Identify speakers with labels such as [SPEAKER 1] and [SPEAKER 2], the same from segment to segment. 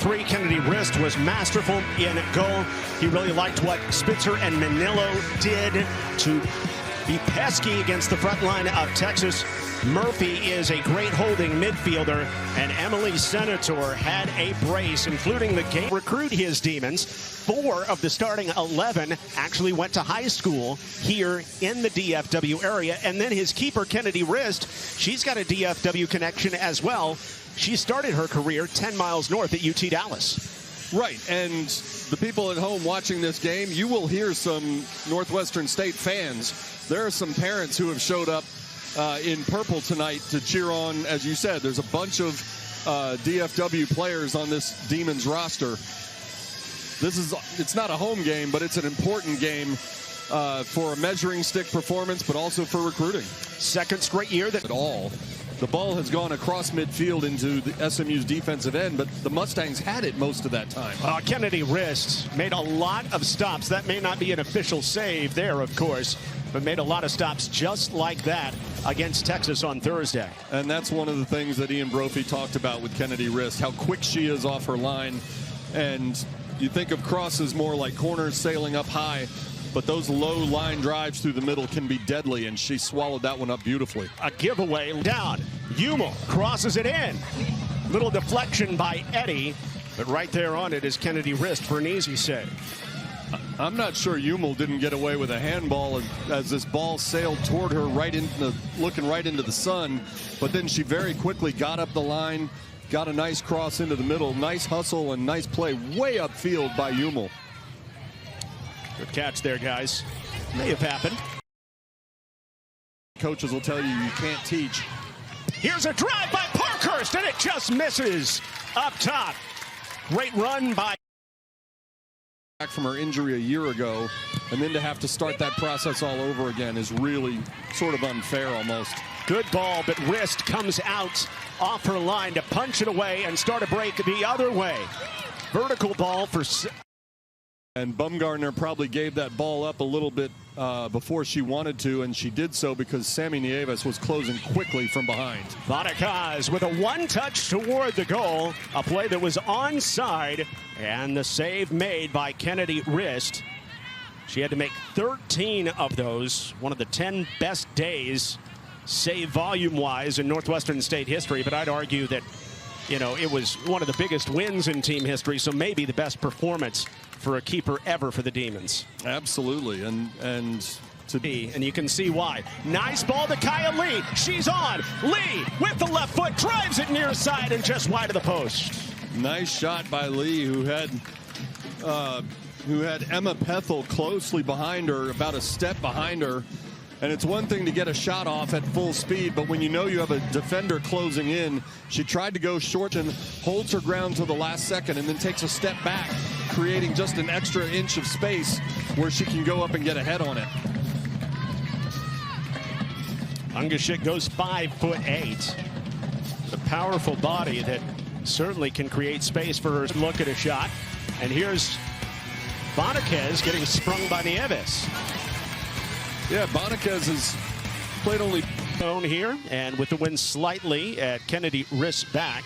[SPEAKER 1] three. Kennedy Rist was masterful in goal. He really liked what Spitzer and Manillo did to be pesky against the front line of Texas. Murphy is a great holding midfielder, and Emily Senator had a brace, including the game. Recruit his Demons. 4 of the starting 11 actually went to high school here in the DFW area, and then his keeper, Kennedy Rist, she's got a DFW connection as well. She started her career 10 miles north at UT Dallas.
[SPEAKER 2] Right, and the people at home watching this game, you will hear some Northwestern State fans. There are some parents who have showed up in purple tonight to cheer on. As you said, there's a bunch of DFW players on this Demons roster. It's not a home game, but it's an important game for a measuring stick performance, but also for recruiting.
[SPEAKER 1] Second straight year that
[SPEAKER 2] at all. The ball has gone across midfield into the SMU's defensive end, but the Mustangs had it most of that time.
[SPEAKER 1] Kennedy Rist made a lot of stops. That may not be an official save there, of course, but made a lot of stops just like that against Texas on Thursday.
[SPEAKER 2] And that's one of the things that Ian Brophy talked about with Kennedy Rist, how quick she is off her line. And you think of crosses more like corners sailing up high, but those low line drives through the middle can be deadly, and she swallowed that one up beautifully.
[SPEAKER 1] A giveaway down. Hummel crosses it in. Little deflection by Eddie, but right there on it is Kennedy Rist for an easy save.
[SPEAKER 2] I'm not sure Hummel didn't get away with a handball as this ball sailed toward her looking right into the sun, but then she very quickly got up the line, got a nice cross into the middle. Nice hustle and nice play way upfield by Hummel.
[SPEAKER 1] Good catch there, guys. May have happened.
[SPEAKER 2] Coaches will tell you can't teach.
[SPEAKER 1] Here's a drive by Parkhurst, and it just misses up top. Great run by.
[SPEAKER 2] Back from her injury a year ago, and then to have to start that process all over again is really sort of unfair almost.
[SPEAKER 1] Good ball, but Rist comes out off her line to punch it away and start a break the other way. Vertical ball for.
[SPEAKER 2] And Bumgarner probably gave that ball up a little bit before she wanted to, and she did so because Sammy Nieves was closing quickly from behind.
[SPEAKER 1] Bonacaz with a one-touch toward the goal, a play that was onside, and the save made by Kennedy Rist. She had to make 13 of those, one of the 10 best days, save volume-wise, in Northwestern State history, but I'd argue that, you know, it was one of the biggest wins in team history, so maybe the best performance for a keeper ever for the Demons.
[SPEAKER 2] Absolutely, and
[SPEAKER 1] you can see why. Nice ball to Kaya Lee. She's on. Lee with the left foot drives it near side and just wide of the post.
[SPEAKER 2] Nice shot by Lee, who had Emma Pethel closely behind her, about a step behind her. And it's one thing to get a shot off at full speed, but when you know you have a defender closing in, she tried to go short and holds her ground to the last second and then takes a step back, creating just an extra inch of space where she can go up and get ahead on it.
[SPEAKER 1] Ungashik goes 5'8". A powerful body that certainly can create space for her to look at a shot. And here's Bonacaz getting sprung by Nieves.
[SPEAKER 2] Yeah, Bonacaz has played only
[SPEAKER 1] zone here, and with the win slightly at Kennedy Rist back.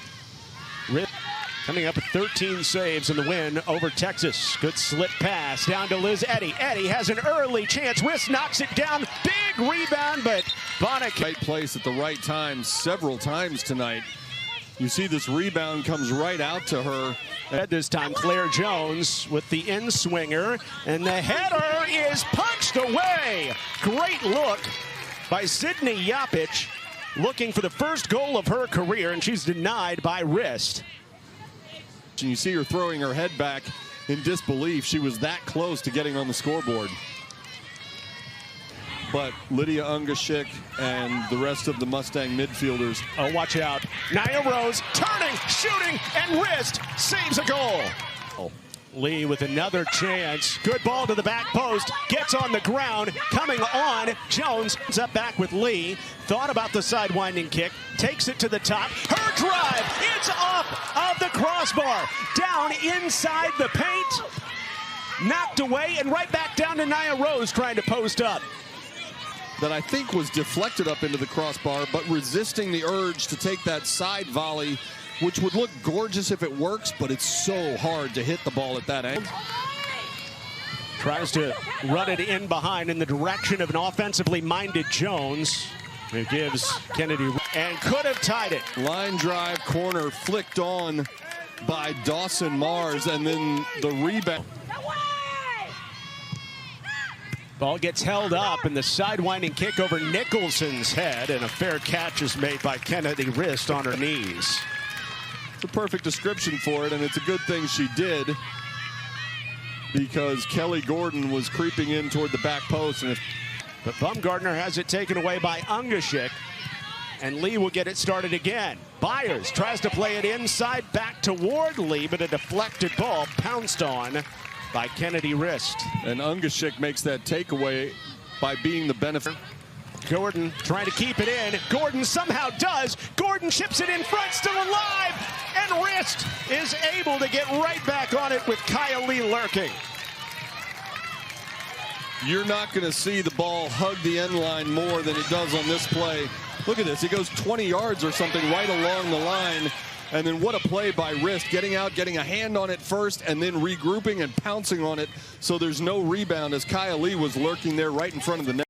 [SPEAKER 1] Rist coming up with 13 saves in the win over Texas. Good slip pass down to Liz Eddy. Eddy has an early chance. Rist knocks it down. Big rebound, but Bonacaz.
[SPEAKER 2] Right place at the right time several times tonight. You see this rebound comes right out to her.
[SPEAKER 1] At this time, Claire Jones with the in-swinger, and the header is punched away. Great look by Sydney Yapich, looking for the first goal of her career, and she's denied by Rist.
[SPEAKER 2] And you see her throwing her head back in disbelief. She was that close to getting on the scoreboard. But Lydia Ungashik and the rest of the Mustang midfielders.
[SPEAKER 1] Oh, watch out. Nia Rose turning, shooting, and Rist saves a goal. Lee with another chance. Good ball to the back post. Gets on the ground. Coming on. Jones ends up back with Lee. Thought about the sidewinding kick. Takes it to the top. Her drive. It's off of the crossbar. Down inside the paint. Knocked away and right back down to Nia Rose trying to post up.
[SPEAKER 2] That I think was deflected up into the crossbar, but resisting the urge to take that side volley which would look gorgeous if it works, but it's so hard to hit the ball at that angle.
[SPEAKER 1] Tries to run it in behind in the direction of an offensively minded Jones. It gives Kennedy and could have tied it.
[SPEAKER 2] Line drive corner flicked on by Dawson Mars, and then the rebound.
[SPEAKER 1] Ball gets held up, and the sidewinding kick over Nicholson's head, and a fair catch is made by Kennedy Rist on her knees.
[SPEAKER 2] It's a perfect description for it, and it's a good thing she did, because Kelly Gordon was creeping in toward the back post.
[SPEAKER 1] But Bumgardner has it taken away by Ungashik, and Lee will get it started again. Byers tries to play it inside back toward Lee, but a deflected ball pounced on by Kennedy Rist.
[SPEAKER 2] And Ungashik makes that takeaway by being the benefit.
[SPEAKER 1] Gordon trying to keep it in. Gordon somehow does. Gordon chips it in front, still alive. And Rist is able to get right back on it with Kyle Lee lurking.
[SPEAKER 2] You're not going to see the ball hug the end line more than it does on this play. Look at this. It goes 20 yards or something right along the line. And then what a play by Rist, getting out, getting a hand on it first, and then regrouping and pouncing on it so there's no rebound, as Kyle Lee was lurking there right in front of the net.